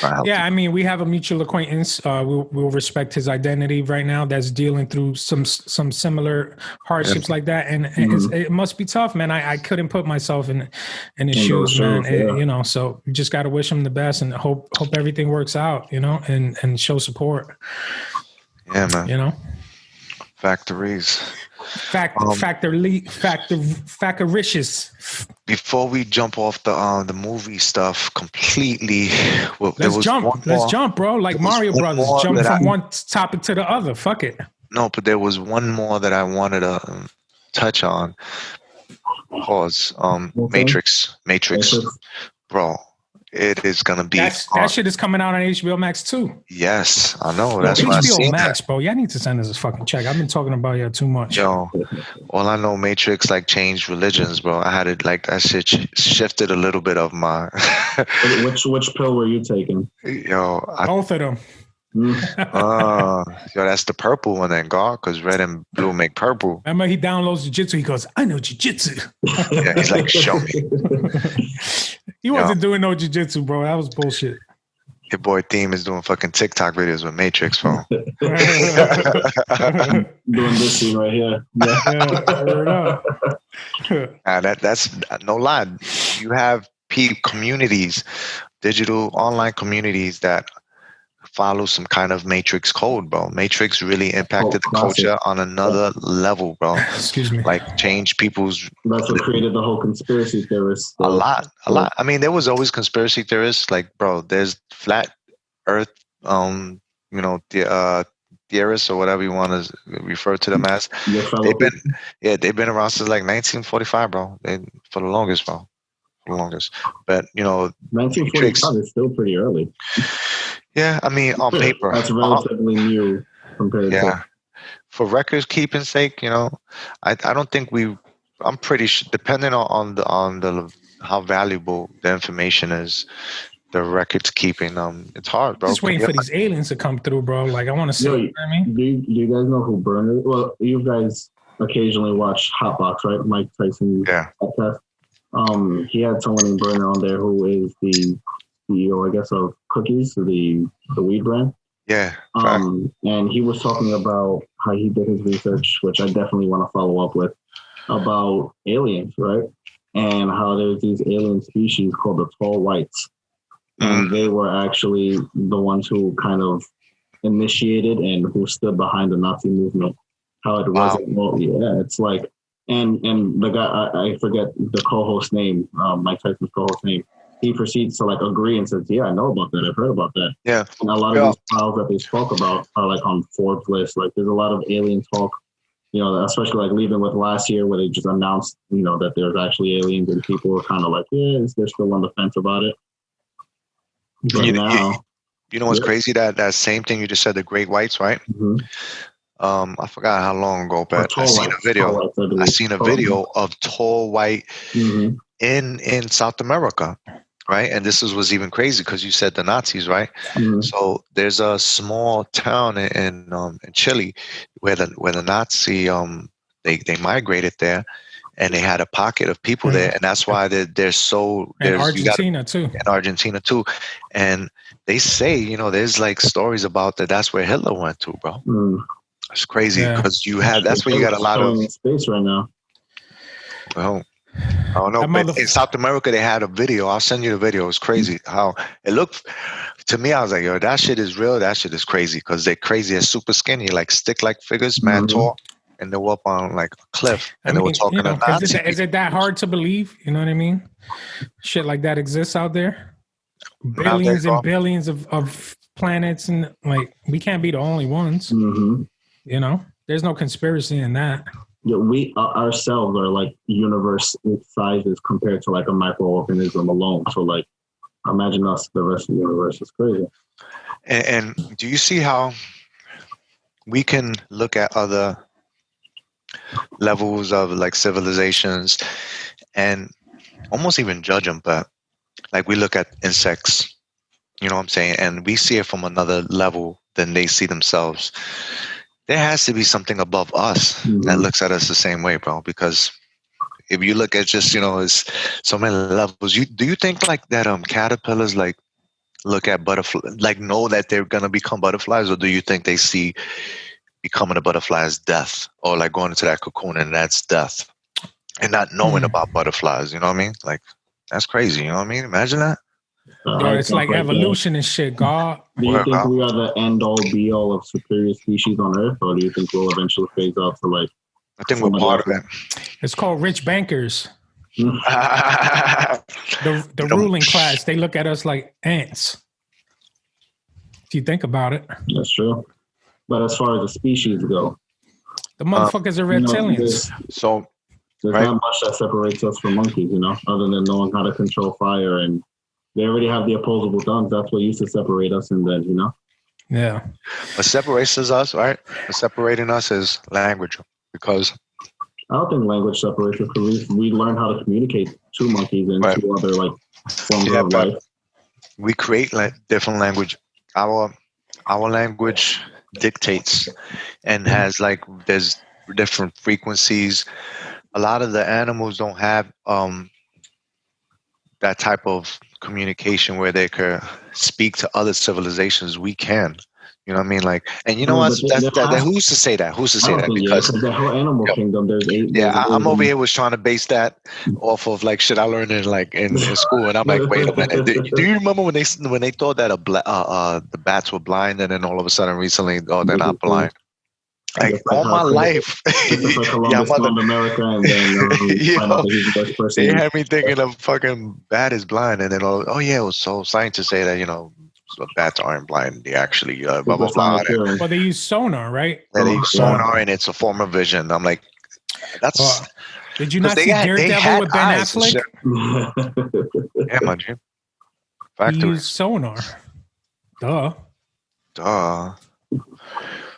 I mean, we have a mutual acquaintance. We'll respect his identity right now. That's dealing through some similar hardships like that, and it must be tough, man. I couldn't put myself in his shoes, man. You know, so you just got to wish him the best and hope everything works out. You know, and show support. Yeah, man. You know, factories. Factoricious. Before we jump off the movie stuff completely, let's jump, bro. Like Mario Brothers, jump from one topic to the other. Fuck it. No, but there was one more that I wanted to touch on. Pause. Matrix, bro. It is gonna be that shit is coming out on HBO Max too. Yes, I know. That's why HBO Max, bro. Y'all need to send us a fucking check. I've been talking about y'all too much. Yo, all I know, Matrix like changed religions, bro. I had it like that shit shifted a little bit of my. Which pill were you taking? Yo, both of them. Yo, that's the purple one then, God, because red and blue make purple. Remember, he downloads jiu-jitsu. He goes, I know jiu-jitsu. Yeah, he's like, show me. He wasn't doing no jiu-jitsu, bro. That was bullshit. Your boy Theme is doing fucking TikTok videos with Matrix, bro. Doing this scene right here. That's no lie. You have communities, digital online communities that follow some kind of Matrix code, bro. Matrix really impacted the culture on another level, bro. Excuse me. Like changed people's. That's what created the whole conspiracy theorists. A lot. I mean, there was always conspiracy theorists. Like, bro, there's flat Earth, you know, the theorists or whatever you want to refer to them as. They've been around since like 1945, bro. For the longest, bro. But you know, 1945 is still pretty early. Yeah, I mean, on paper. That's relatively new compared to... For records keeping sake, you know, I don't think I'm pretty sure, depending on the how valuable the information is, the records keeping, it's hard, bro. Just waiting for these aliens to come through, bro. Like, I want to see, you know what I mean? Do you guys know who burned it? Well, you guys occasionally watch Hotbox, right? Mike Tyson podcast. He had someone named Burner on there who is the CEO, I guess, of Cookies, the weed brand. Yeah. And he was talking about how he did his research, which I definitely want to follow up with, about aliens, right? And how there's these alien species called the tall whites. And they were actually the ones who kind of initiated and who stood behind the Nazi movement. How it wasn't, well, yeah, it's like, and the guy, I forget the co-host name, Mike Tyson's co-host name, he proceeds to like agree and says, yeah, I know about that. I've heard about that. Yeah. And a lot of these files that they spoke about are like on Forbes list. Like there's a lot of alien talk, you know, especially like leaving with last year where they just announced, you know, that there's actually aliens and people were kind of like, yeah, they're still on the fence about it. But now, you know what's crazy? That same thing you just said, the great whites, right? Mm-hmm. I forgot how long ago, but I seen a video. I seen a video of tall white in South America, right? And this was even crazy because you said the Nazis, right? So there's a small town in Chile where the Nazi they migrated there, and they had a pocket of people there, and that's why they're so. In Argentina too. In Argentina too, and they say, you know, there's like stories about that. That's where Hitler went to, bro. It's crazy because you had. That's where you got a lot of space right now. Well, I don't know, but in South America they had a video. I'll send you the video. It's crazy how it looked. To me, I was like, yo, that shit is real. That shit is crazy because they're crazy. They're super skinny, like stick-like figures, man tall. And they were up on like a cliff, and they were talking to Nazis. Is it that hard to believe? You know what I mean? Shit like that exists out there. Billions and billions of planets, and like we can't be the only ones. You know, there's no conspiracy in that. Yeah, we ourselves are like universe sizes compared to like a microorganism alone. So like, imagine us, the rest of the universe is crazy. And do you see how we can look at other levels of like civilizations and almost even judge them, but like we look at insects, you know what I'm saying, and we see it from another level than they see themselves. There has to be something above us that looks at us the same way, bro, because if you look at just, you know, it's so many levels. Do you think like that caterpillars like look at butterflies, like know that they're gonna become butterflies, or do you think they see becoming a butterfly as death, or like going into that cocoon and that's death, and not knowing about butterflies? You know what I mean? Like that's crazy. You know what I mean? Imagine that. It's like evolution and shit, God. Do you think we are the end all be all of superior species on Earth, or do you think we'll eventually phase out to like? I think we're part of it. It's called rich bankers. the ruling class, they look at us like ants. If you think about it. That's true. But as far as the species go, the motherfuckers are reptilians. So there's not much that separates us from monkeys, you know, other than knowing how to control fire, and they already have the opposable thumbs. That's what used to separate us, and then, you know. Yeah. What separates us, right? What separating us is language, because I don't think language separates us, because we learn how to communicate to monkeys and to other like forms of life. We create different language. Our language dictates and has like there's different frequencies. A lot of the animals don't have that type of communication where they could speak to other civilizations. We can, you know what I mean? Like, and you know what? Who's to say that? Who's to say that? Because the whole animal kingdom, there's I'm over here was trying to base that off of like shit I learned in school, and I'm like, wait a minute. Do you remember when they thought that the bats were blind, and then all of a sudden recently, oh, they're not blind? Like all my life, Columbus found America, and then find out that he's the best person. They had me thinking of fucking bat is blind, and then oh yeah, it was so scientists say that, you know, bats aren't blind. They actually blah blah blah. Well, they use sonar, right? Yeah, they use sonar, and it's a form of vision. I'm like, that's. Did you not see Daredevil with Ben Affleck? Yeah, man. He used sonar. Duh.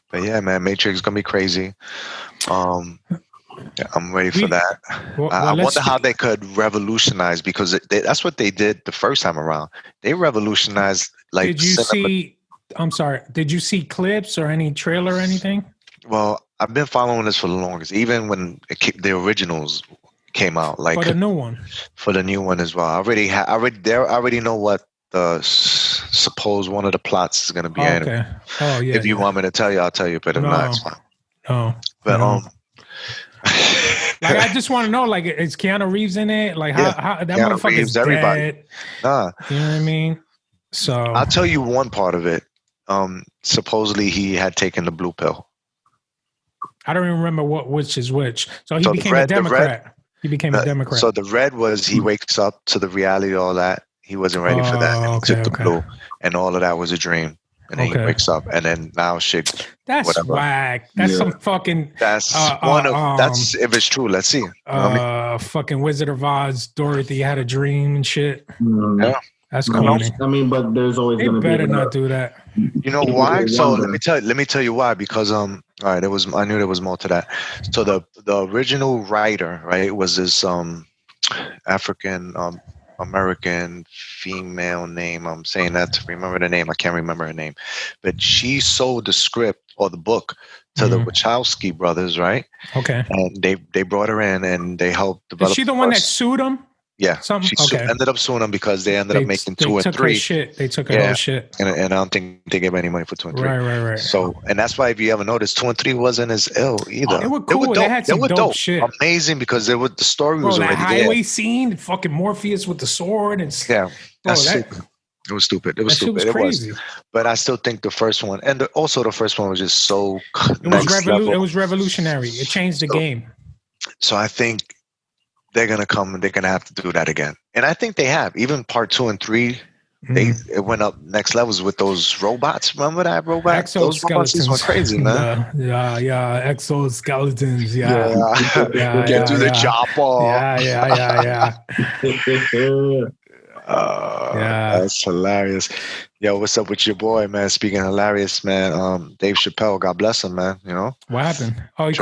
But yeah, man, Matrix is gonna be crazy. I'm ready for that. I wonder how they could revolutionize, because that's what they did the first time around. They revolutionized. Like, did you see? I'm sorry. Did you see clips or any trailer or anything? Well, I've been following this for the longest, even when the originals came out, like For the new one. for the new one as well. I already know what the suppose one of the plots is going to be. Oh, okay. Oh yeah. If you want me to tell you, I'll tell you. But if not, it's fine. No. But like I just want to know, like, is Keanu Reeves in it? Like, how that Keanu motherfucker's Reeves, dead? everybody. Nah. You know what I mean? So I'll tell you one part of it. Supposedly he had taken the blue pill. I don't even remember which is which. So he became a Democrat. He became a Democrat. So the red was he wakes up to the reality of all that. He wasn't ready for that. And he took the blue, and all of that was a dream. And then he wakes up, and then now shit. That's whatever. Whack. That's some fucking. That's one of. That's if it's true. Let's see. Fucking Wizard of Oz. Dorothy had a dream and shit. Yeah. That's corny. I mean, but there's always going to be. Better not do that. You know why? So let me tell you why. Because all right, I knew there was more to that. So the original writer, right, was this African American female name. I'm saying that to remember the name. I can't remember her name, but she sold the script or the book to the Wachowski brothers, right? Okay. And they brought her in and they helped develop. Is she the one that sued them? Yeah, she ended up suing them because they ended up making 2 and 3. They took her whole shit. And I don't think they gave any money for 2 and 3. Right. So, and that's why if you ever noticed, 2 and 3 wasn't as ill either. They were cool. They had some dope shit. Amazing because the story was already that highway scene, fucking Morpheus with the sword and stupid. It was stupid. It was stupid. It was crazy. But I still think the first one, and also the first one was just so It was revolutionary. It changed the game. So I think they're gonna come and they're gonna have to do that again. And I think they have. Even part 2 and 3, it went up next levels with those robots. Remember that robot? Those robots went crazy, man. Exoskeletons. You can do the chopper. Yeah. That's hilarious. Yo, what's up with your boy, man? Speaking of hilarious, man, Dave Chappelle, God bless him, man. You know what happened? Oh, he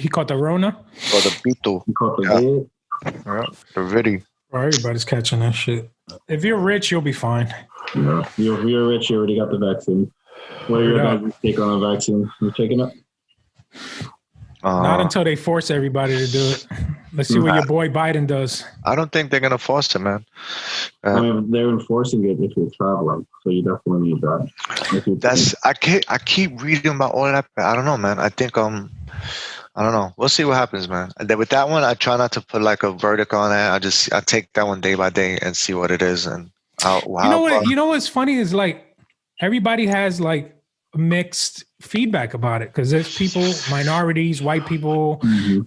caught the Rona. Or the Pito. He caught the the Viddy. Well, everybody's catching that shit. If you're rich, you'll be fine. Yeah. If you're rich, you already got the vaccine. What are your guys' take on the vaccine? You taking it? Not until they force everybody to do it. Let's see what your boy Biden does. I don't think they're gonna force it, man. I mean, they're enforcing it if you're traveling, so you definitely need that. I keep reading about all that. I don't know, man. I think I don't know. We'll see what happens, man. And then with that one, I try not to put like a verdict on it. I take that one day by day and see what it is. And you know what's funny is like everybody has like mixed feedback about it because there's people, minorities, white people,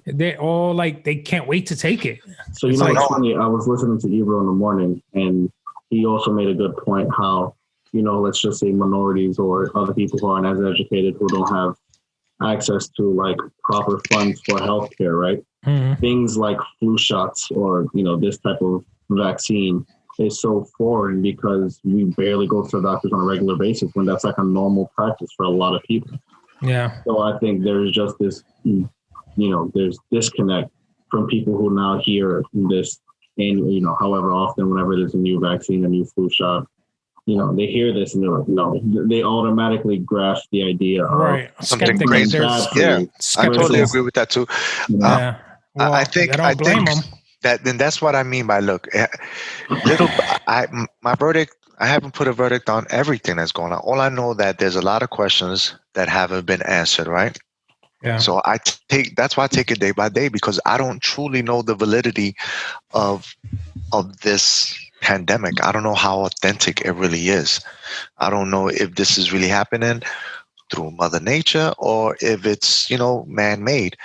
they're all like they can't wait to take it. So you know what's funny? I was listening to Ebro in the morning, and he also made a good point how, you know, let's just say minorities or other people who aren't as educated, who don't have access to like proper funds for healthcare, right? Things like flu shots or, you know, this type of vaccine is so foreign because we barely go to the doctors on a regular basis when that's like a normal practice for a lot of people. Yeah. So I think there's just this, you know, there's disconnect from people who now hear this and, you know, however often, whenever there's a new vaccine, a new flu shot, you know, they hear this and they're like, no, they automatically grasp the idea of something crazy. Yeah, I totally agree with that too. Yeah. Well, I think that's what I mean by my verdict. I haven't put a verdict on everything that's going on. All I know that there's a lot of questions that haven't been answered, right? Yeah. So that's why I take it day by day because I don't truly know the validity of this pandemic. I don't know how authentic it really is. I don't know if this is really happening through Mother Nature or if it's, you know, man-made.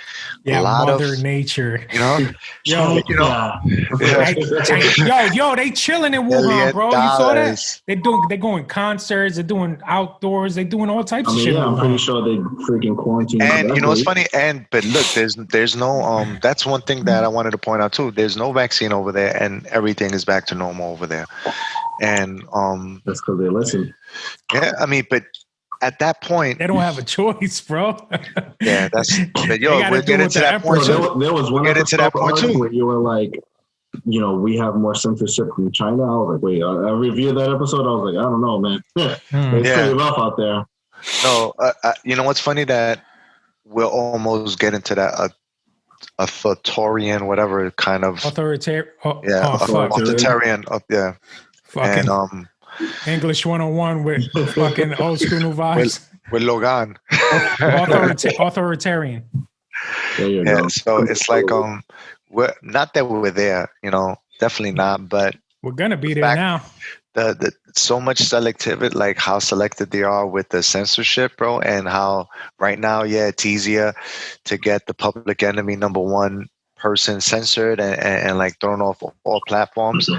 Yeah, Mother Nature. You know? Yo, they chilling in Wuhan, bro. You saw that? They're going concerts, they're doing outdoors, they're doing all types of shit. Yeah, I'm pretty sure they freaking quarantine. And you know what's funny? But look, there's no that's one thing that I wanted to point out too. There's no vaccine over there and everything is back to normal over there. And that's because they listen. Yeah, I mean, but at that point, they don't have a choice, bro. Yeah, but we'll get into that point too. There was one episode where you were like, you know, we have more censorship from China. I was like, wait, I reviewed that episode. I was like, I don't know, man. It's pretty rough out there. No, you know what's funny that we'll almost get into that authoritarian, whatever kind of Authoritarian. yeah, authoritarian. Yeah, Fucking and English 101 with fucking old school new vibes. with Logan. Authoritarian. There you Yeah, go. so it's like we're not that we're there, definitely not, but We're gonna be there now. the so much selectivity, like how selected they are with the censorship, bro, and how right now, yeah, it's easier to get the public enemy #1 person censored and like thrown off all platforms.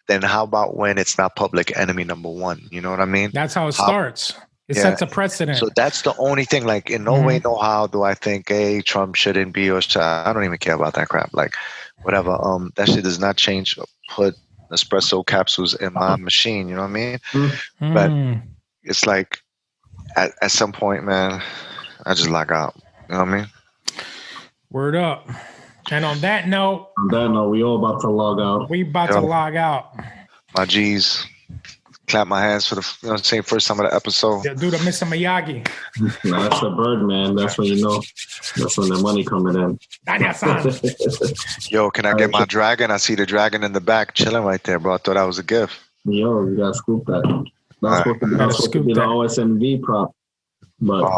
Then how about when it's not public enemy #1? You know what I mean? That's how it starts. It sets a precedent. So that's the only thing. Like, in no way, no how do I think, hey, Trump shouldn't be, or I don't even care about that crap. Like, whatever. That shit does not change. Put espresso capsules in my machine. You know what I mean? But it's like, at some point, man, I just log out. You know what I mean? Word up. And on that note, we all about to log out. We about to log out. My G's. Clap my hands for the first time of the episode. Yeah, do the Mr. Miyagi. No, that's the bird, man. That's when that's when the money coming in. Yo, can I get my dragon? I see the dragon in the back chilling right there, bro. I thought that was a gift. Yo, you gotta scoop that. That's supposed to be the OSNV prop. But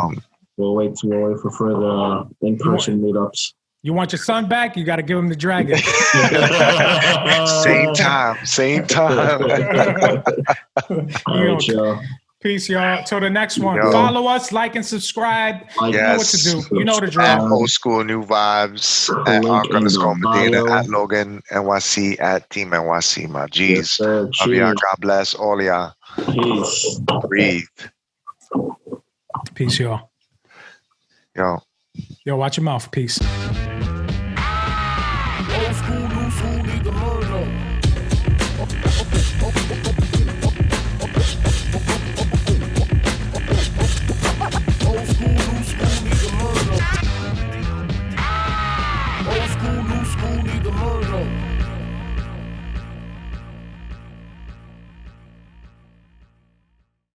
we'll wait for further in-person meetups. You want your son back? You got to give him the dragon. Same time. All right, y'all. Peace, y'all. Till the next one. Follow us, like, and subscribe. You know what to do. You know the drill. At Old School New Vibes, at @Arc_Medina, at Logan NYC, at Team NYC. My G's. Yes, love y'all. God bless all y'all. Peace. Breathe. Peace, y'all. Yo, watch your mouth. Peace. Old school, new school, need to learn though.